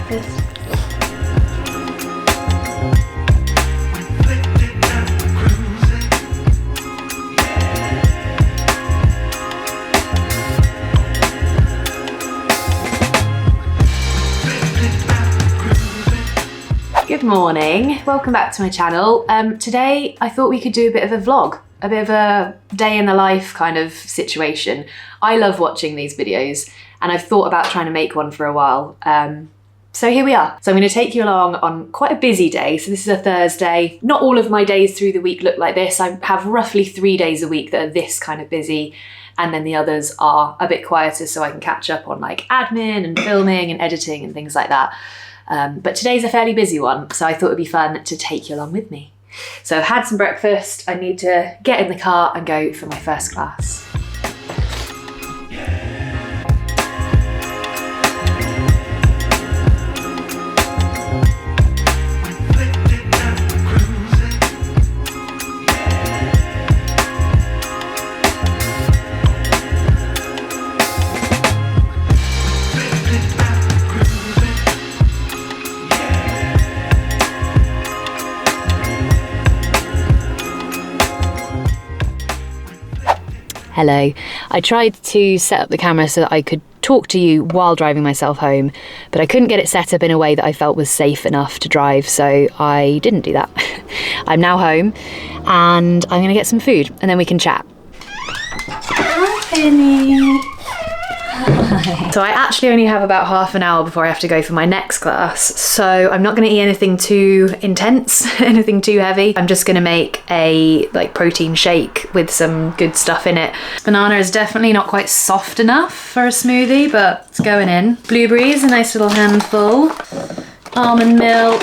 breakfast. Good morning, welcome back to my channel. Today I thought we could do a bit of a vlog, a bit of a day in the life kind of situation. I love watching these videos and I've thought about trying to make one for a while. So here we are. So I'm going to take you along on quite a busy day. So this is a Thursday. Not all of my days through the week look like this. I have roughly 3 days a week that are this kind of busy, and then the others are a bit quieter so I can catch up on like admin and filming and editing and things like that. But today's a fairly busy one, so I thought it'd be fun to take you along with me. So I've had some breakfast, I need to get in the car and go for my first class. Hello. I tried to set up the camera so that I could talk to you while driving myself home, but I couldn't get it set up in a way that I felt was safe enough to drive, so I didn't do that. I'm now home and I'm gonna get some food and then we can chat. Hi, Penny. So I actually only have about half an hour before I have to go for my next class, so I'm not going to eat anything too intense, anything too heavy. I'm just going to make a protein shake with some good stuff in it. Banana is definitely not quite soft enough for a smoothie, but it's going in. Blueberries, a nice little handful. Almond milk.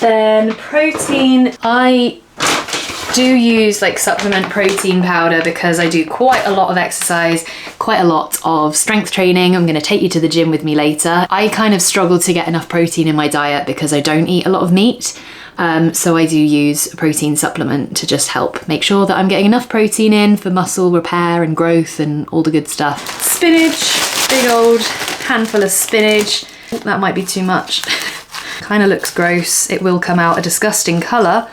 Then protein. I do use supplement protein powder because I do quite a lot of exercise, quite a lot of strength training. I'm going to take you to the gym with me later. I kind of struggle to get enough protein in my diet because I don't eat a lot of meat. So I do use a protein supplement to just help make sure that I'm getting enough protein in for muscle repair and growth and all the good stuff. Spinach, big old handful of spinach. That might be too much. Kind of looks gross. It will come out a disgusting colour,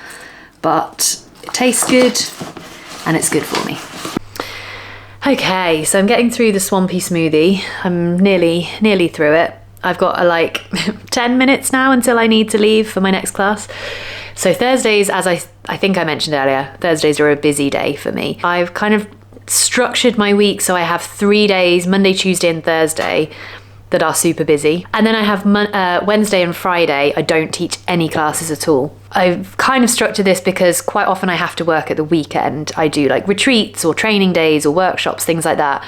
but it tastes good and it's good for me. Okay, so I'm getting through the swampy smoothie. I'm nearly through it. I've got 10 minutes now until I need to leave for my next class. So Thursdays, as I think I mentioned earlier, Thursdays are a busy day for me. I've kind of structured my week so I have 3 days, Monday, Tuesday and Thursday, that are super busy. And then I have Wednesday and Friday, I don't teach any classes at all. I've kind of structured this because quite often I have to work at the weekend. I do retreats or training days or workshops, things like that.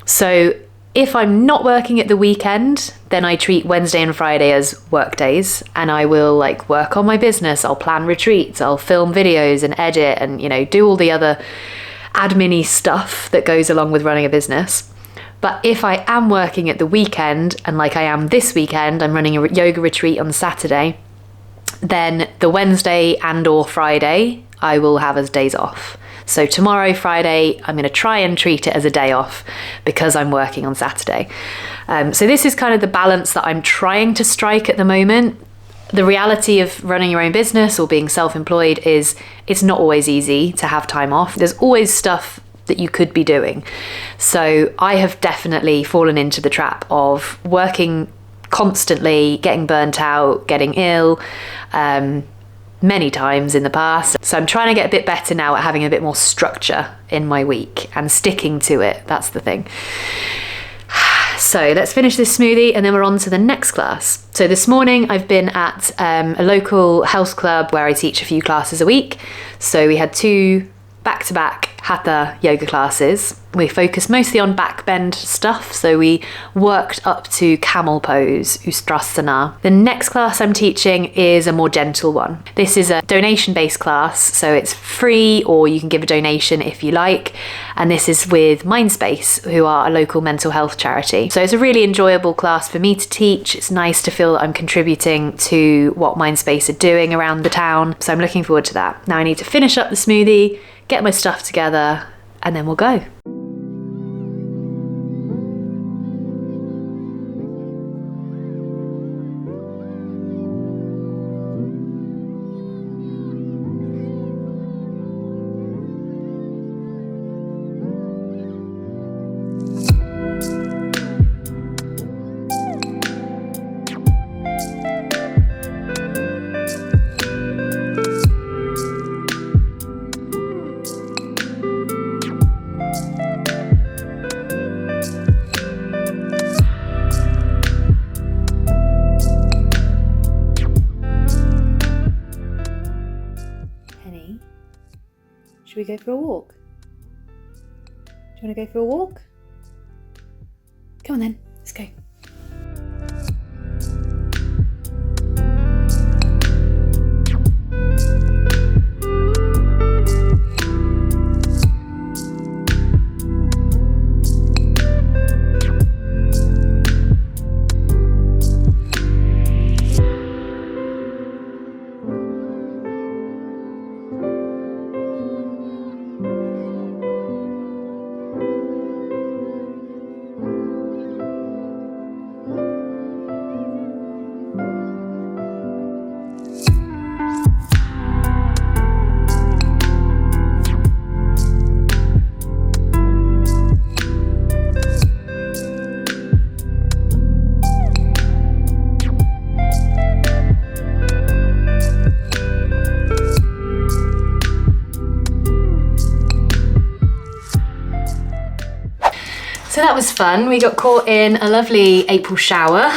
So if I'm not working at the weekend, then I treat Wednesday and Friday as work days, and I will work on my business. I'll plan retreats, I'll film videos and edit and, do all the other admin-y stuff that goes along with running a business. But if I am working at the weekend, and like I am this weekend, I'm running a yoga retreat on Saturday, then the Wednesday and or Friday, I will have as days off. So tomorrow, Friday, I'm going to try and treat it as a day off because I'm working on Saturday. So this is kind of the balance that I'm trying to strike at the moment. The reality of running your own business or being self-employed is it's not always easy to have time off. There's always stuff that you could be doing. So I have definitely fallen into the trap of working constantly, getting burnt out, getting ill, many times in the past. So I'm trying to get a bit better now at having a bit more structure in my week and sticking to it. That's the thing. So let's finish this smoothie and then we're on to the next class. So this morning I've been at a local health club where I teach a few classes a week. So we had 2 back-to-back hatha yoga classes. We focused mostly on back bend stuff, so we worked up to camel pose, ustrasana. The next class I'm teaching is a more gentle one. This is a donation-based class, so it's free or you can give a donation if you like, and this is with Mindspace, who are a local mental health charity. So it's a really enjoyable class for me to teach. It's nice to feel that I'm contributing to what Mindspace are doing around the town, so I'm looking forward to that. Now I need to finish up the smoothie, get my stuff together, and then we'll go. go for a walk? Do you want to go for a walk? Come on then, let's go. So that was fun. We got caught in a lovely April shower.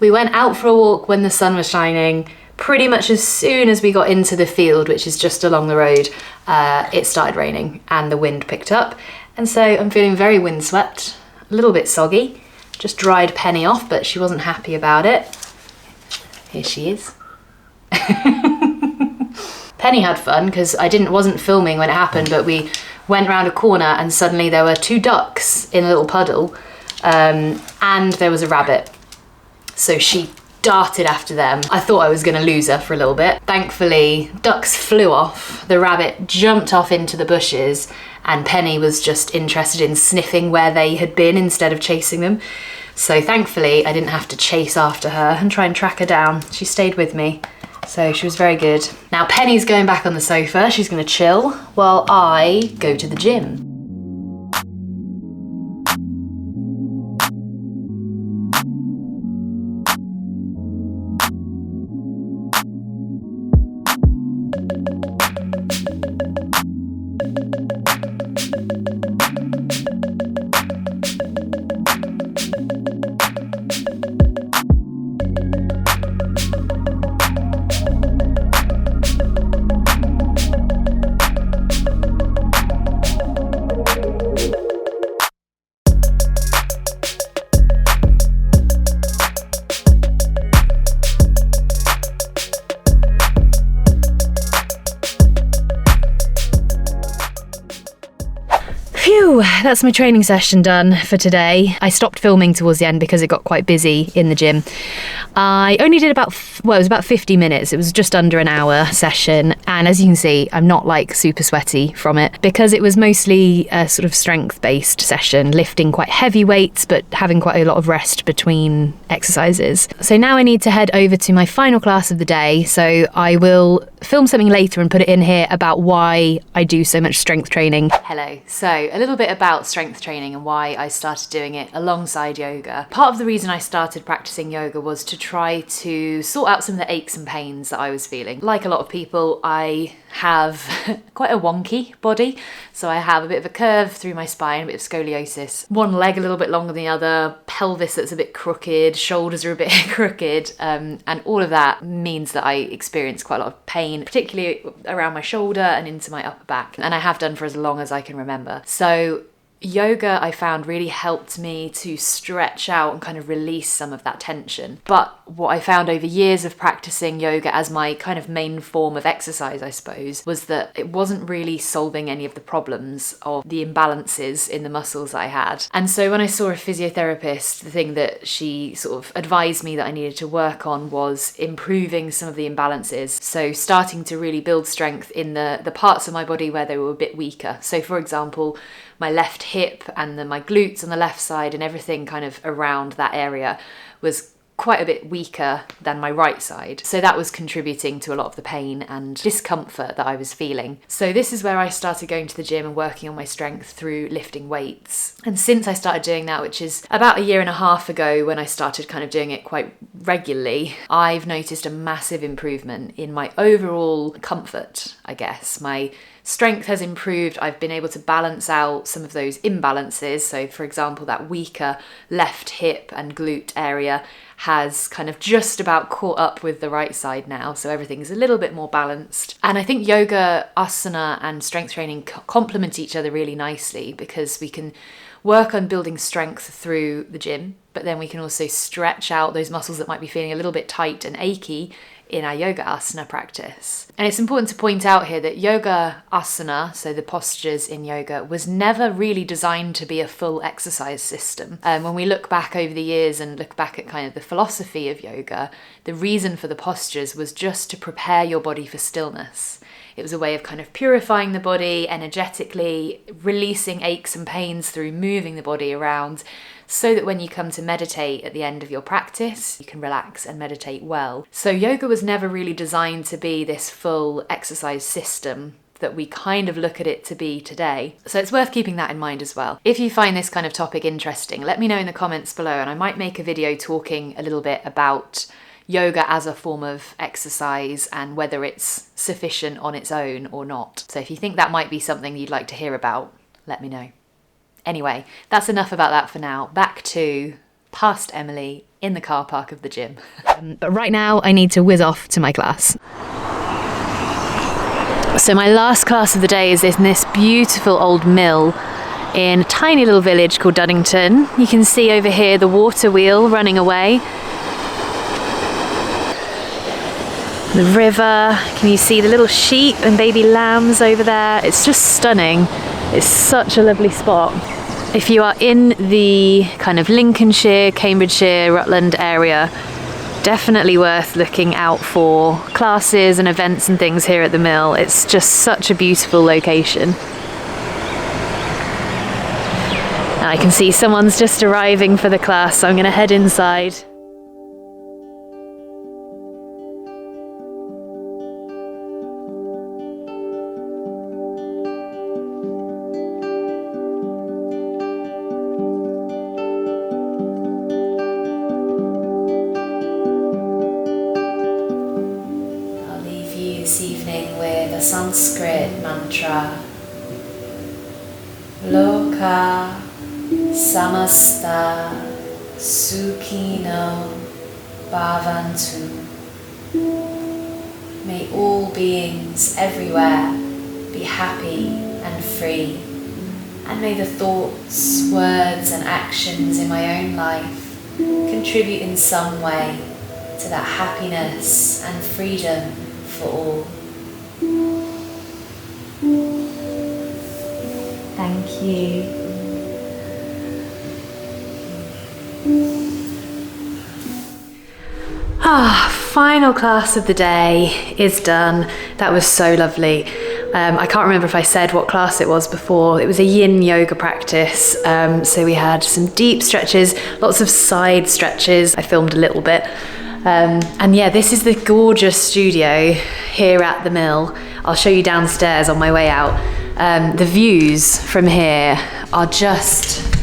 We went out for a walk when the sun was shining. Pretty much as soon as we got into the field, which is just along the road, it started raining and the wind picked up. And so I'm feeling very windswept, a little bit soggy. Just dried Penny off, but she wasn't happy about it. Here she is. Penny had fun because I wasn't filming when it happened, but we went round a corner and suddenly there were 2 ducks in a little puddle, and there was a rabbit. So she darted after them. I thought I was going to lose her for a little bit. Thankfully, ducks flew off, the rabbit jumped off into the bushes, and Penny was just interested in sniffing where they had been instead of chasing them. So thankfully, I didn't have to chase after her and try and track her down. She stayed with me. So she was very good. Now Penny's going back on the sofa. She's going to chill while I go to the gym. Phew, that's my training session done for today. I stopped filming towards the end because it got quite busy in the gym. I only did it was about 50 minutes. It was just under an hour session. And as you can see, I'm not like super sweaty from it because it was mostly a sort of strength-based session, lifting quite heavy weights, but having quite a lot of rest between exercises. So now I need to head over to my final class of the day. So I will film something later and put it in here about why I do so much strength training. Hello. So a little bit about strength training and why I started doing it alongside yoga. Part of the reason I started practicing yoga was to try to sort out some of the aches and pains that I was feeling. Like a lot of people, I have quite a wonky body. So I have a bit of a curve through my spine, a bit of scoliosis. One leg a little bit longer than the other, pelvis that's a bit crooked, shoulders are a bit crooked, and all of that means that I experience quite a lot of pain, particularly around my shoulder and into my upper back. And I have done for as long as I can remember. So yoga, I found, really helped me to stretch out and kind of release some of that tension. But what I found over years of practicing yoga as my kind of main form of exercise, I suppose, was that it wasn't really solving any of the problems of the imbalances in the muscles I had. And so when I saw a physiotherapist, the thing that she sort of advised me that I needed to work on was improving some of the imbalances. So starting to really build strength in the parts of my body where they were a bit weaker. So for example, my left hip and then my glutes on the left side and everything kind of around that area was quite a bit weaker than my right side. So that was contributing to a lot of the pain and discomfort that I was feeling. So this is where I started going to the gym and working on my strength through lifting weights. And since I started doing that, which is about 1.5 years ago when I started kind of doing it quite regularly, I've noticed a massive improvement in my overall comfort, I guess, my Strength has improved. I've been able to balance out some of those imbalances. So for example, that weaker left hip and glute area has kind of just about caught up with the right side now. So everything's a little bit more balanced. And I think yoga, asana and strength training complement each other really nicely, because we can work on building strength through the gym, but then we can also stretch out those muscles that might be feeling a little bit tight and achy in our yoga asana practice. And it's important to point out here that yoga asana, so the postures in yoga, was never really designed to be a full exercise system. When we look back over the years and look back at kind of the philosophy of yoga, the reason for the postures was just to prepare your body for stillness. It was a way of kind of purifying the body energetically, releasing aches and pains through moving the body around, so that when you come to meditate at the end of your practice, you can relax and meditate well. So yoga was never really designed to be this full exercise system that we kind of look at it to be today. So it's worth keeping that in mind as well. If you find this kind of topic interesting, let me know in the comments below, and I might make a video talking a little bit about yoga as a form of exercise and whether it's sufficient on its own or not. So if you think that might be something you'd like to hear about, let me know. Anyway, that's enough about that for now. Back to past Emily in the car park of the gym. But right now I need to whiz off to my class. So my last class of the day is in this beautiful old mill in a tiny little village called Duddington. You can see over here the water wheel running away. The river, can you see the little sheep and baby lambs over there? It's just stunning. It's such a lovely spot. If you are in the kind of Lincolnshire, Cambridgeshire, Rutland area, definitely worth looking out for classes and events and things here at the mill. It's just such a beautiful location. And I can see someone's just arriving for the class, so I'm going to head inside. This evening with a Sanskrit mantra. Loka samasta sukhino bhavantu. May all beings everywhere be happy and free, and may the thoughts, words and actions in my own life contribute in some way to that happiness and freedom for all. Thank you. Final class of the day is done. That was so lovely. I can't remember if I said what class it was before. It was a yin yoga practice. So we had some deep stretches, lots of side stretches. I filmed a little bit. And yeah, this is the gorgeous studio here at the mill. I'll show you downstairs on my way out. The views from here are just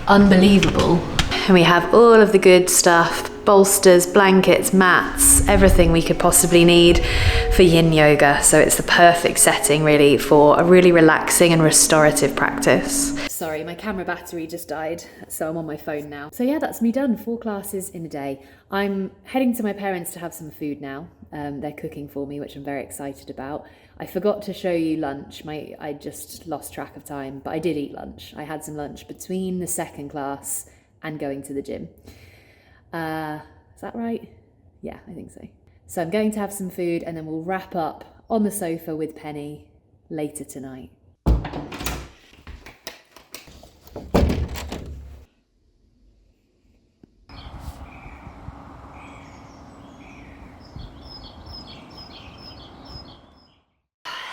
unbelievable. And we have all of the good stuff, bolsters, blankets, mats, everything we could possibly need for yin yoga. So it's the perfect setting really for a really relaxing and restorative practice. Sorry, my camera battery just died, so I'm on my phone now. So yeah, that's me done, 4 classes in a day. I'm heading to my parents to have some food now. They're cooking for me, which I'm very excited about. I forgot to show you lunch. I just lost track of time, but I did eat lunch. I had some lunch between the second class and going to the gym. Is that right? Yeah, I think so. So I'm going to have some food and then we'll wrap up on the sofa with Penny later tonight.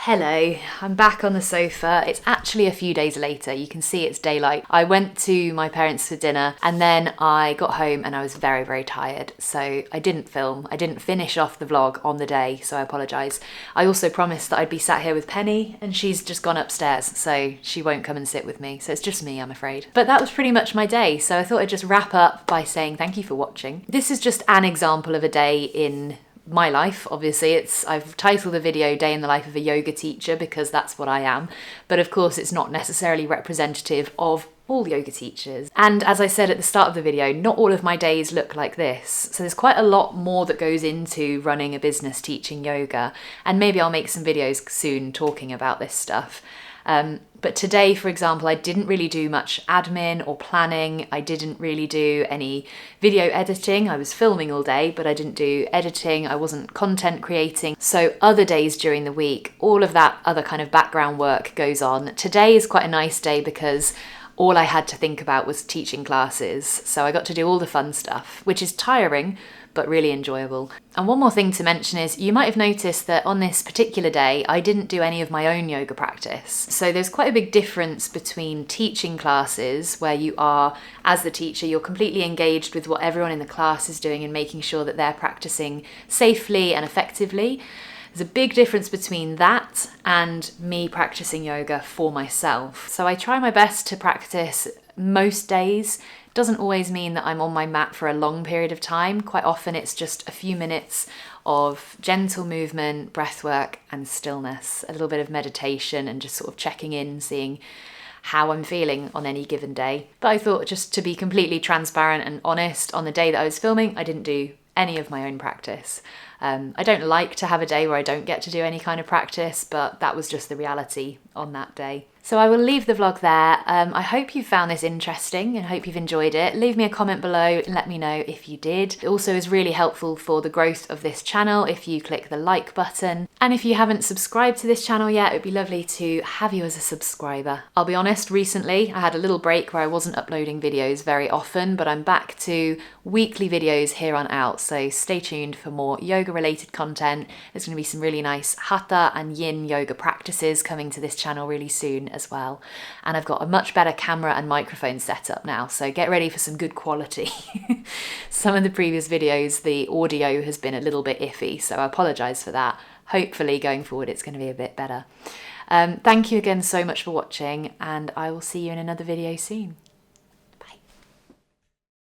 Hello, I'm back on the sofa. It's actually a few days later. You can see it's daylight. I went to my parents for dinner and then I got home and I was very, very tired. So I didn't film. I didn't finish off the vlog on the day, so I apologise. I also promised that I'd be sat here with Penny and she's just gone upstairs, so she won't come and sit with me. So it's just me, I'm afraid. But that was pretty much my day. So I thought I'd just wrap up by saying thank you for watching. This is just an example of a day in my life, obviously. I've titled the video Day in the Life of a Yoga Teacher because that's what I am. But of course, it's not necessarily representative of all yoga teachers. And as I said at the start of the video, not all of my days look like this. So there's quite a lot more that goes into running a business teaching yoga. And maybe I'll make some videos soon talking about this stuff. But today, for example, I didn't really do much admin or planning. I didn't really do any video editing. I was filming all day, but I didn't do editing. I wasn't content creating. So other days during the week, all of that other kind of background work goes on. Today is quite a nice day because all I had to think about was teaching classes. So I got to do all the fun stuff, which is tiring, but really enjoyable. And one more thing to mention is you might have noticed that on this particular day, I didn't do any of my own yoga practice. So there's quite a big difference between teaching classes where you are, as the teacher, you're completely engaged with what everyone in the class is doing and making sure that they're practicing safely and effectively. There's a big difference between that and me practicing yoga for myself. So I try my best to practice most days. Doesn't always mean that I'm on my mat for a long period of time. Quite often it's just a few minutes of gentle movement, breath work and stillness, a little bit of meditation and just sort of checking in, seeing how I'm feeling on any given day. But I thought, just to be completely transparent and honest, on the day that I was filming, I didn't do any of my own practice. I don't like to have a day where I don't get to do any kind of practice, but that was just the reality on that day. So I will leave the vlog there. I hope you found this interesting and hope you've enjoyed it. Leave me a comment below and let me know if you did. It also is really helpful for the growth of this channel if you click the like button. And if you haven't subscribed to this channel yet, it would be lovely to have you as a subscriber. I'll be honest, recently I had a little break where I wasn't uploading videos very often, but I'm back to weekly videos here on out. So stay tuned for more yoga related content. There's going to be some really nice hatha and yin yoga practices coming to this channel really soon as well. And I've got a much better camera and microphone setup now, so get ready for some good quality. Some of the previous videos, the audio has been a little bit iffy, so I apologise for that. Hopefully going forward it's going to be a bit better. Thank you again so much for watching, and I will see you in another video soon.